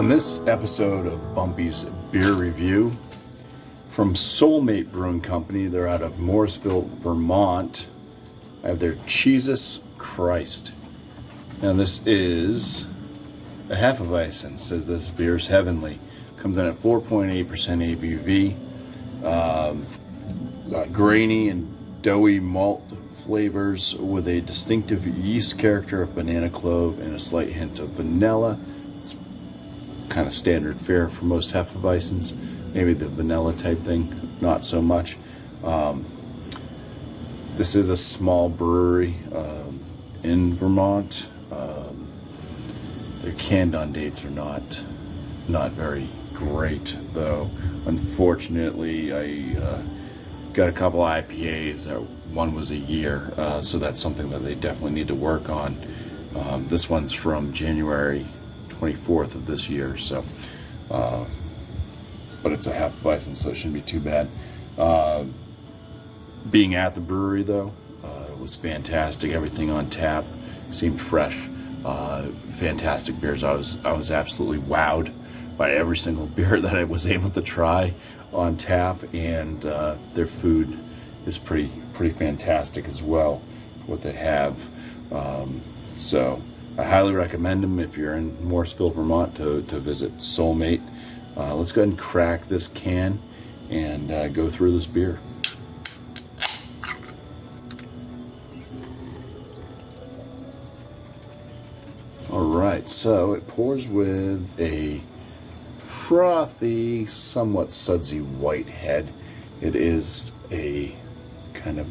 On this episode of BuMpY's beer review from Soulmate Brewing Company, they're out of Morrisville, Vermont. I have their CHEESUS CHRIST. Now this is a hefeweizen. It says this beer is heavenly. Comes in at 4.8% ABV. Grainy and doughy malt flavors with a distinctive yeast character of banana clove and a slight hint of vanilla. It's kind of standard fare for most hefeweizens. Maybe the vanilla type thing, not so much. This is a small brewery in Vermont. Their canned-on dates are not very great, though. Unfortunately, I got a couple IPAs. One was a year, so that's something that they definitely need to work on. This one's from January 24th of this year, so but it's a hefeweizen, so it shouldn't be too bad. Being at the brewery, though, it was fantastic. Everything on tap seemed fresh. Fantastic beers. I was absolutely wowed by every single beer that I was able to try on tap, and their food is pretty fantastic as well, what they have. So I highly recommend them if you're in Morrisville, Vermont, to visit Soulmate. Let's go ahead and crack this can and go through this beer. Alright, so it pours with a frothy, somewhat sudsy white head. It is a kind of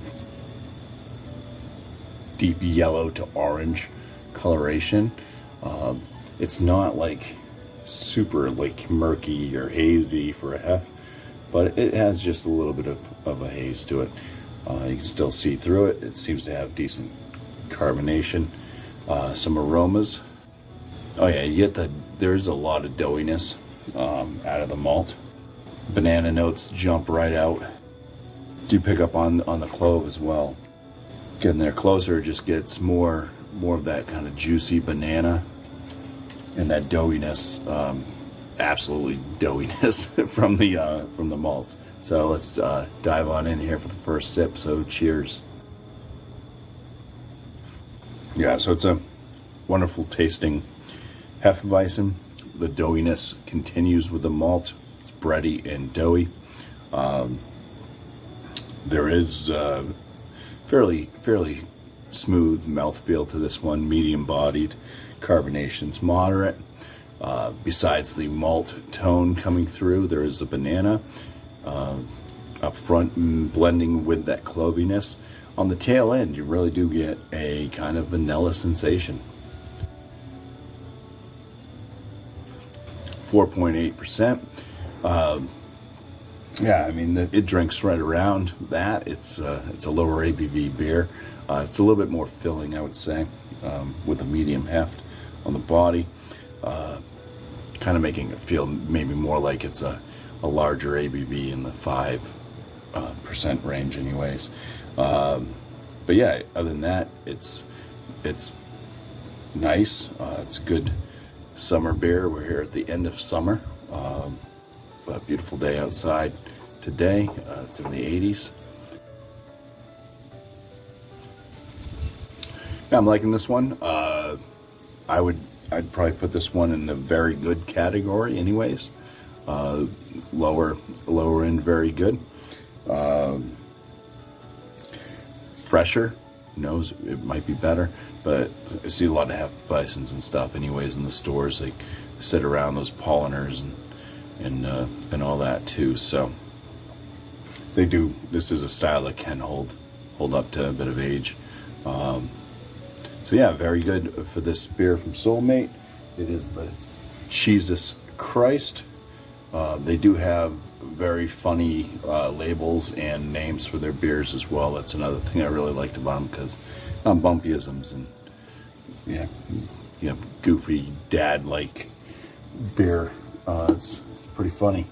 deep yellow to orange coloration. It's not like super like murky or hazy for a hef, but it has just a little bit of a haze to it. You can still see through it. It seems to have decent carbonation. Some aromas. Oh yeah, you get there's a lot of doughiness out of the malt. Banana notes jump right out. Do pick up on the clove as well. Getting there closer, it just gets more of that kind of juicy banana and that doughiness, absolutely doughiness from the malts. So let's dive on in here for the first sip. So cheers. Yeah, so it's a wonderful tasting hefeweizen. The doughiness continues with the malt. It's bready and doughy. There is fairly smooth mouthfeel to this one, medium bodied. Carbonation's moderate. Besides the malt tone coming through, there is a banana up front blending with that cloviness. On the tail end, you really do get a kind of vanilla sensation. 4.8%. Yeah, I mean, it drinks right around that. It's a lower ABV beer. It's a little bit more filling, I would say, with a medium heft on the body. Kind of making it feel maybe more like it's a larger ABV in the 5% range anyways. But yeah, other than that, it's nice. It's a good summer beer. We're here at the end of summer. A beautiful day outside today. It's in the 80s. Yeah, I'm liking this one. I'd probably put this one in the very good category anyways. Lower end very good. Fresher, who knows, it might be better, but I see a lot of hefeweizens and stuff anyways in the stores. They sit around those polliners and all that too, so they do. This is a style that can hold up to a bit of age. So yeah, very good for this beer from Soulmate. It is the CHEESUS CHRIST. They do have very funny labels and names for their beers as well. That's another thing I really liked about them, because BuMpY-isms, and yeah, you have goofy dad-like beer. It's pretty funny.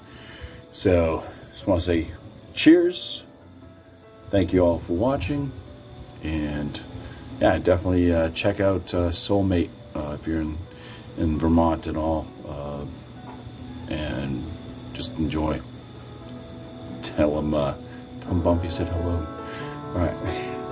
So just want to say cheers. Thank you all for watching, and yeah, definitely check out Soulmate if you're in Vermont at all. and just enjoy. Tell him BuMpY said hello. All right.